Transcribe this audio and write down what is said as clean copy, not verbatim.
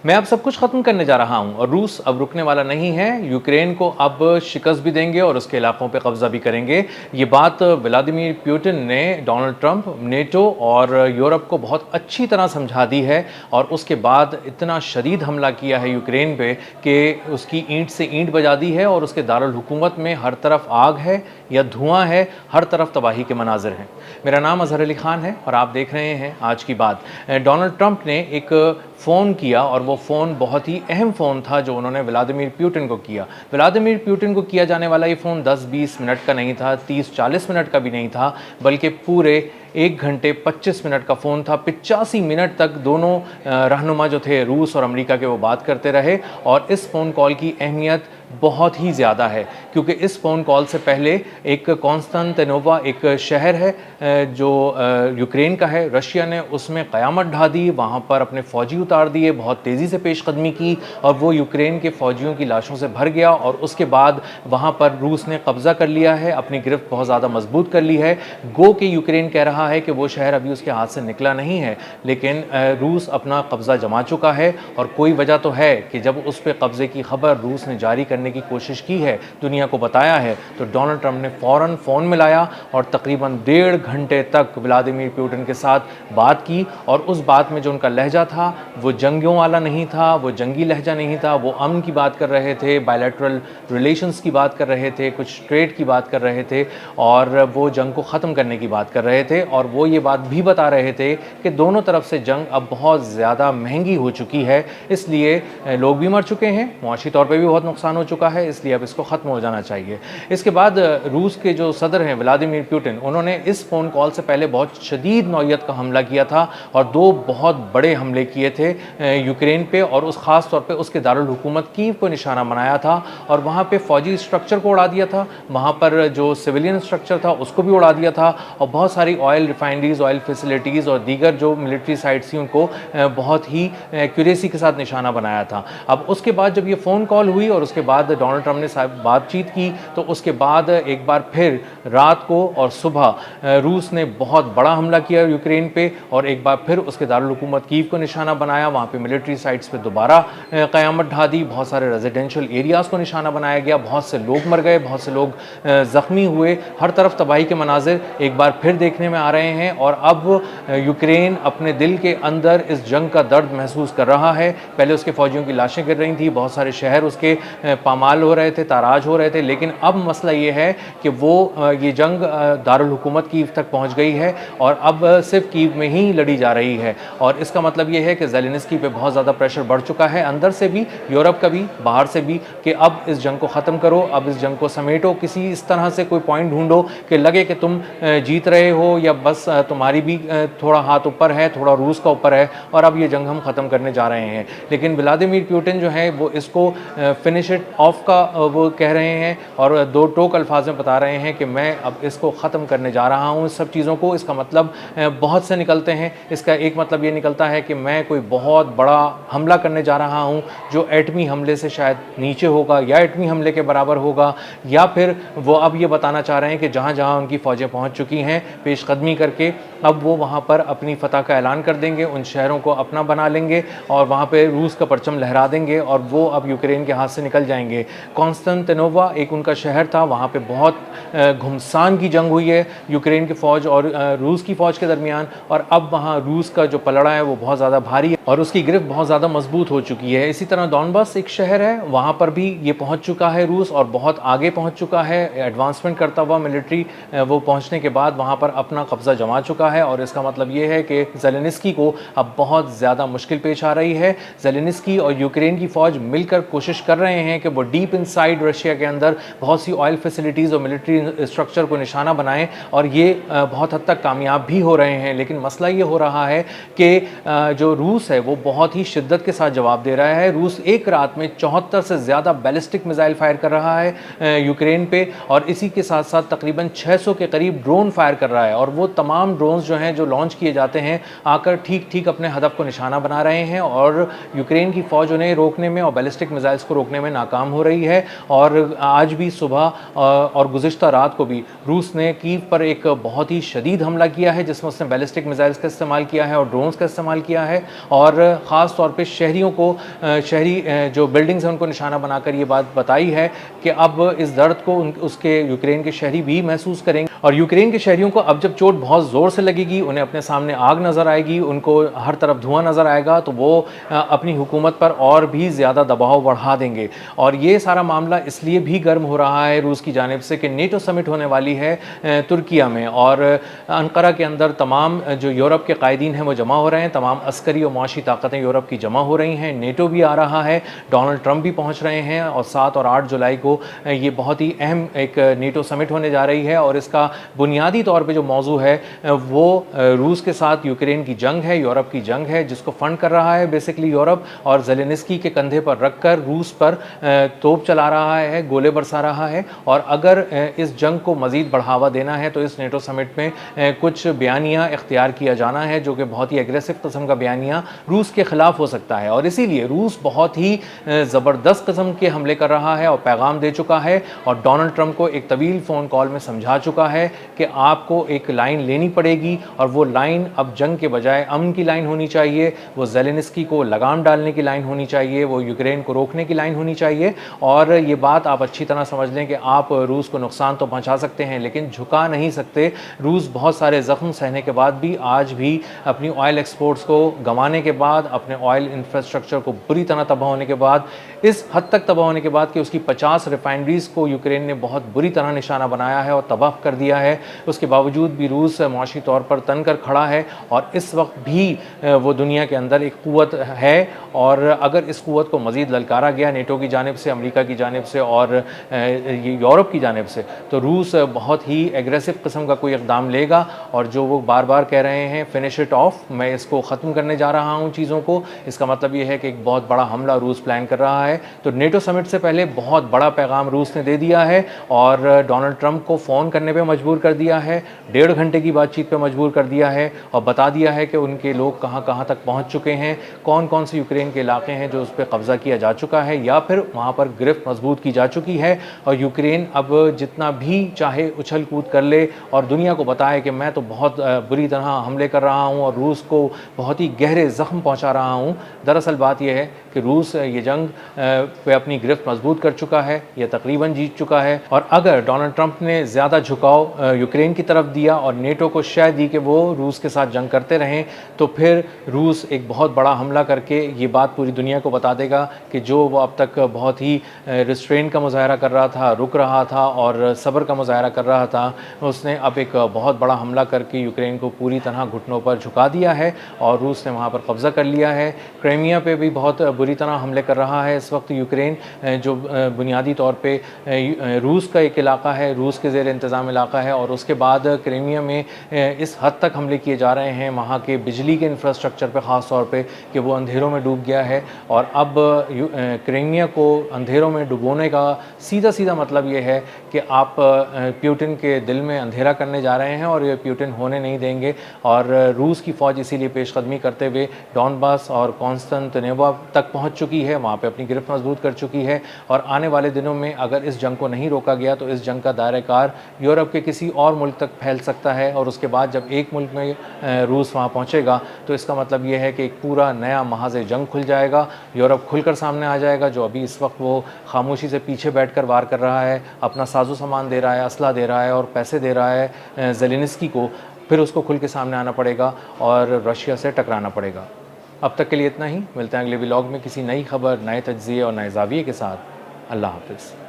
मैं अब सब कुछ खत्म करने जा रहा हूं और रूस अब रुकने वाला नहीं है। यूक्रेन को अब शिकस्त भी देंगे और उसके इलाकों पे कब्जा भी करेंगे। ये बात व्लादिमीर पुतिन ने डोनाल्ड ट्रंप, नेटो और यूरोप को बहुत अच्छी तरह समझा दी है और उसके बाद इतना शदीद हमला किया है यूक्रेन पे कि उसकी ईंट से ईंट बजा दी है और उसके दारुल हुकूमत में हर तरफ आग है या धुआं है, हर तरफ तबाही के मनाजिर हैं। मेरा नाम अजहर अली खान है और आप देख रहे हैं आज की बात। डोनाल्ड ट्रंप ने एक फ़ोन किया और वो फ़ोन बहुत ही अहम फ़ोन था जो उन्होंने व्लादिमीर पुतिन को किया। व्लादिमीर पुतिन को किया जाने वाला ये फ़ोन 10-20 मिनट का नहीं था, 30-40 मिनट का भी नहीं था, बल्कि पूरे 1 घंटे 25 मिनट का फ़ोन था। 85 मिनट तक दोनों रहनुमा जो थे रूस और अमेरिका के, वो बात करते रहे और इस फ़ोन कॉल की अहमियत बहुत ही ज़्यादा है क्योंकि इस फ़ोन कॉल से पहले एक कॉन्स्टेंटिनोवा एक शहर है जो यूक्रेन का है, रशिया ने उसमें क़यामत ढा दी, वहाँ पर अपने फ़ौजी उतार दिए, बहुत तेज़ी से पेशकदमी की और वो यूक्रेन के फ़ौजियों की लाशों से भर गया और उसके बाद वहाँ पर रूस ने कब्ज़ा कर लिया है, अपनी गिरफ्त बहुत ज़्यादा मजबूत कर ली है। गो कि यूक्रेन कह रहा है कि वो शहर अभी उसके हाथ से निकला नहीं है, लेकिन रूस अपना कब्ज़ा जमा चुका है और कोई वजह तो है कि जब उस पर कब्ज़े की खबर रूस ने जारी करने की कोशिश की है, दुनिया को बताया है, तो डोनाल्ड ट्रंप ने फ़ौरन फ़ोन मिलाया और तकरीबन 1.5 घंटे तक व्लादिमीर पुतिन के साथ बात की और उस बात में जो उनका लहजा था वो जंगियों वाला नहीं था, वो जंगी लहजा नहीं था, वो अमन की बात कर रहे थे, बायलैटरल रिलेशंस की बात कर रहे थे, कुछ ट्रेड की बात कर रहे थे और वो जंग को ख़त्म करने की बात कर रहे थे और वो ये बात भी बता रहे थे कि दोनों तरफ से जंग अब बहुत ज़्यादा महंगी हो चुकी है, इसलिए लोग भी मर चुके हैं, मुआशी तौर पे भी बहुत नुकसान हो चुका है, इसलिए अब इसको ख़त्म हो जाना चाहिए। इसके बाद रूस के जो सदर हैं व्लादिमीर पुतिन, उन्होंने इस फ़ोन कॉल से पहले बहुत शदीद नौयत का हमला किया था और 2 बहुत बड़े हमले किए थे यूक्रेन पे और उस ख़ास तौर पे उसके दारुल हुकूमत कीव को निशाना बनाया था और वहाँ पे फ़ौजी स्ट्रक्चर को उड़ा दिया था, वहाँ पर जो सिविलियन स्ट्रक्चर था उसको भी उड़ा दिया था और बहुत सारी ऑयल रिफाइनरीज़, ऑयल फैसिलिटीज़ और दीगर जो मिलिट्री साइट्स थी उनको बहुत ही एक्यूरेसी के साथ निशाना बनाया था। अब उसके बाद जब ये फ़ोन कॉल हुई और उसके बाद डोनाल्ड ट्रंप ने बातचीत की, तो उसके बाद एक बार फिर रात को और सुबह रूस ने बहुत बड़ा हमला किया यूक्रेन पे और एक बार फिर उसके दारुल हुकूमत कीव को निशाना बनाया, वहाँ पे मिलिट्री साइट्स पे दोबारा क़यामत ढा दी, बहुत सारे रेजिडेंशियल एरियाज़ को निशाना बनाया गया, बहुत से लोग मर गए, बहुत से लोग ज़ख्मी हुए, हर तरफ तबाही के मनाजिर एक बार फिर देखने में आ रहे हैं और अब यूक्रेन अपने दिल के अंदर इस जंग का दर्द महसूस कर रहा है। पहले उसके फ़ौजियों की लाशें गिर रही थी, बहुत सारे शहर उसके पामाल हो रहे थे, ताराज हो रहे थे, लेकिन अब मसला ये है कि वो ये जंग दारुल हुकूमत कीव तक पहुंच गई है और अब सिर्फ कीव में ही लड़ी जा रही है और इसका मतलब ये है कि ज़ेलेंस्की पे बहुत ज़्यादा प्रेशर बढ़ चुका है, अंदर से भी, यूरोप का भी, बाहर से भी, कि अब इस जंग को ख़त्म करो, अब इस जंग को समेटो, किसी इस तरह से कोई पॉइंट ढूंढो कि लगे कि तुम जीत रहे हो या बस तुम्हारी भी थोड़ा हाथ ऊपर है, थोड़ा रूस का ऊपर है और अब ये जंग हम ख़त्म करने जा रहे हैं। लेकिन व्लादिमीर पुतिन जो है वो इसको फिनिश इट ऑफ का वो कह रहे हैं और 2 टोक अल्फाज में बता रहे हैं कि मैं अब इसको ख़त्म करने जा रहा हूँ सब चीज़ों को। इसका मतलब बहुत से निकलते हैं, इसका एक मतलब ये निकलता है कि मैं कोई बहुत बड़ा हमला करने जा रहा हूँ जो एटमी हमले से शायद नीचे होगा या एटमी हमले के बराबर होगा, या फिर वो अब ये बताना चाह रहे हैं कि जहाँ जहाँ उनकी फ़ौजें पहुँच चुकी हैं पेशकदमी करके, अब वो वहाँ पर अपनी फ़तह का ऐलान कर देंगे, उन शहरों को अपना बना लेंगे और वहाँ पे रूस का परचम लहरा देंगे और वो अब यूक्रेन के हाथ से निकल जाएंगे। कॉन्स्टेंटिनोवा एक उनका शहर था, वहाँ पे बहुत घुमसान की जंग हुई है यूक्रेन की फ़ौज और रूस की फ़ौज के दरमियान और अब वहाँ रूस का जो पलड़ा है वो बहुत ज़्यादा भारी है और उसकी गिरफ्त बहुत ज़्यादा मजबूत हो चुकी है। इसी तरह डॉनबास एक शहर है, वहाँ पर भी ये पहुँच चुका है रूस और बहुत आगे पहुँच चुका है, एडवांसमेंट करता हुआ मिलिट्री वो पहुँचने के बाद वहाँ पर अपना कब्ज़ा जमा चुका है और इसका मतलब ये है कि ज़ेलेंस्की को अब बहुत ज़्यादा मुश्किल पेश आ रही है। ज़ेलेंस्की और यूक्रेन की फ़ौज मिलकर कोशिश कर रहे हैं कि वो डीप इनसाइड रशिया के अंदर बहुत सी ऑयल फैसिलिटीज़ और मिलिट्री स्ट्रक्चर को निशाना बनाएं और ये बहुत हद तक कामयाब भी हो रहे हैं। लेकिन मसला ये हो रहा है कि जो रूस है वो बहुत ही शिद्दत के साथ जवाब दे रहा है। रूस एक रात में 74 से ज़्यादा बैलिस्टिक मिसाइल फायर कर रहा है यूक्रेन पे और इसी के साथ साथ तकरीबन 600 के करीब ड्रोन फायर कर रहा है और वो तमाम ड्रोन्स जो हैं जो लॉन्च किए जाते हैं आकर ठीक ठीक अपने हदफ को निशाना बना रहे हैं और यूक्रेन की फ़ौज उन्हें रोकने में और बैलिस्टिक मिसाइल्स को रोकने में नाकाम हो रही है। और आज भी सुबह और गुज़िश्ता रात को भी रूस ने कीव पर एक बहुत ही शदीद हमला किया है जिसमें उसने बैलिस्टिक मिसाइल्स का इस्तेमाल किया है और ड्रोन्स का इस्तेमाल किया है और और ख़ास तौर पे शहरियों को शहरी जो बिल्डिंग्स हैं उनको निशाना बनाकर ये बात बताई है कि अब इस दर्द को उसके यूक्रेन के शहरी भी महसूस करेंगे और यूक्रेन के शहरियों को अब जब चोट बहुत ज़ोर से लगेगी, उन्हें अपने सामने आग नज़र आएगी, उनको हर तरफ धुआं नज़र आएगा, तो वो अपनी हुकूमत पर और भी ज़्यादा दबाव बढ़ा देंगे। और ये सारा मामला इसलिए भी गर्म हो रहा है रूस की जानिब से कि नेटो समिट होने वाली है तुर्किया में और अंकारा के अंदर तमाम जो यूरोप के कायदीन हैं वो जमा हो रहे हैं, तमाम अस्करी और मुआशी ताकतें यूरोप की जमा हो रही हैं, नेटो भी आ रहा है, डोनाल्ड ट्रंप भी पहुँच रहे हैं और 7 और 8 जुलाई को ये बहुत ही अहम एक नेटो समिट होने जा रही है और इसका बुनियादी तौर पे जो मौजू है वो रूस के साथ यूक्रेन की जंग है, यूरोप की जंग है जिसको फंड कर रहा है बेसिकली यूरोप और ज़ेलेनिस्की के कंधे पर रखकर रूस पर तोप चला रहा है, गोले बरसा रहा है और अगर इस जंग को मज़ीद बढ़ावा देना है तो इस नेटो समिट में कुछ बयानियाँ इख्तियार किया जाना है जो कि बहुत ही एग्रेसिव किस्म का बयानिया रूस के ख़िलाफ़ हो सकता है और इसीलिए रूस बहुत ही ज़बरदस्त किस्म के हमले कर रहा है और पैगाम दे चुका है और डोनाल्ड ट्रंप को एक तवील फ़ोन कॉल में समझा चुका है कि आपको एक लाइन लेनी पड़ेगी और वो लाइन अब जंग के बजाय अमन की लाइन होनी चाहिए, वो ज़ेलेनिस्की को लगाम डालने की लाइन होनी चाहिए, वो यूक्रेन को रोकने की लाइन होनी चाहिए और ये बात आप अच्छी तरह समझ लें कि आप रूस को नुकसान तो पहुंचा सकते हैं लेकिन झुका नहीं सकते। रूस बहुत सारे ज़ख्म सहने के बाद भी आज भी अपनी ऑयल एक्सपोर्ट्स को गंवाने के बाद, अपने ऑयल इंफ्रास्ट्रक्चर को बुरी तरह तबाह होने के बाद, इस हद तक तबाह होने के बाद कि उसकी 50 रिफाइनरीज़ को यूक्रेन ने बहुत बुरी तरह निशाना बनाया है और तबाह कर दिया है, उसके बावजूद भी रूस मुआशी तौर पर तन कर खड़ा है और इस वक्त भी वो दुनिया के अंदर एक क़ुव्वत है और अगर इस क़ुव्वत को मज़ीद ललकारा गया नेटो की जानिब से, अमेरिका की जानिब से और यूरोप की जानिब से तो रूस बहुत ही एग्रेसिव किस्म का कोई इक़दाम लेगा और जो वो बार बार कह रहे हैं फिनिश इट ऑफ, मैं इसको ख़त्म करने जा रहा हूँ चीज़ों को, इसका मतलब ये है कि एक बहुत बड़ा हमला रूस प्लान कर रहा है। तो नेटो समिट से पहले बहुत बड़ा पैगाम रूस ने दे दिया है और डोनाल्ड ट्रंप को फ़ोन करने पे मजबूर कर दिया है, 1.5 घंटे की बातचीत पे मजबूर कर दिया है और बता दिया है कि उनके लोग कहाँ कहाँ तक पहुँच चुके हैं, कौन कौन से यूक्रेन के इलाके हैं जो उस पर कब्ज़ा किया जा चुका है या फिर वहाँ पर गिरफ्त मजबूत की जा चुकी है और यूक्रेन अब जितना भी चाहे उछल कूद कर ले और दुनिया को बताए कि मैं तो बहुत बुरी तरह हमले कर रहा हूँ और रूस को बहुत ही गहरे ज़ख्म पहुँचा रहा हूँ। दरअसल बात यह है कि रूस ये जंग पे अपनी गिरफ्त मजबूत कर चुका है, यह तकरीबन जीत चुका है और अगर डोनाल्ड ट्रंप ने ज़्यादा झुकाव यूक्रेन की तरफ दिया और नेटो को शायद दी कि वो रूस के साथ जंग करते रहें तो फिर रूस एक बहुत बड़ा हमला करके ये बात पूरी दुनिया को बता देगा कि जो वो अब तक बहुत ही रिस्ट्रेन का मुजाहरा कर रहा था, रुक रहा था और सब्र का मुजाहरा कर रहा था, उसने अब एक बहुत बड़ा हमला करके यूक्रेन को पूरी तरह घुटनों पर झुका दिया है और रूस ने वहाँ पर कब्ज़ा कर लिया है। क्रीमिया पे भी बहुत बुरी तरह हमले कर रहा है इस वक्त यूक्रेन, जो बुनियादी तौर पे रूस का एक इलाका है, रूस के ज़ेर इंतज़ाम इलाका है और उसके बाद क्रीमिया में इस हद तक हमले किए जा रहे हैं वहाँ के बिजली के इंफ्रास्ट्रक्चर पे ख़ास तौर पे कि वो अंधेरों में डूब गया है और अब क्रीमिया को अंधेरों में डुबोने का सीधा सीधा मतलब ये है कि आप प्यूटिन के दिल में अंधेरा करने जा रहे हैं और ये प्यूटिन होने नहीं देंगे और रूस की फ़ौज इसीलिए पेशकदमी करते हुए डॉनबास और कॉन्स्टेंटिनोपल तक पहुंच चुकी है, वहाँ पे अपनी गिरफ्त मजबूत कर चुकी है और आने वाले दिनों में अगर इस जंग को नहीं रोका गया तो इस जंग का दायरेकार यूरोप के किसी और मुल्क तक फैल सकता है और उसके बाद जब एक मुल्क में रूस वहाँ पहुँचेगा तो इसका मतलब ये है कि एक पूरा नया महाज़ जंग खुल जाएगा, यूरोप खुलकर सामने आ जाएगा जो अभी इस वक्त वो खामोशी से पीछे बैठकर वार कर रहा है, अपना साजो सामान दे रहा है, असला दे रहा है और पैसे दे रहा है ज़ेलेनिस्की को, फिर उसको खुल के सामने आना पड़ेगा और रशिया से टकराना पड़ेगा। अब तक के लिए इतना ही, मिलते हैं अगले व्लॉग में किसी नई खबर, नए तज्ज़िये और नए ज़ाविये के साथ। अल्लाह हाफ़िज़।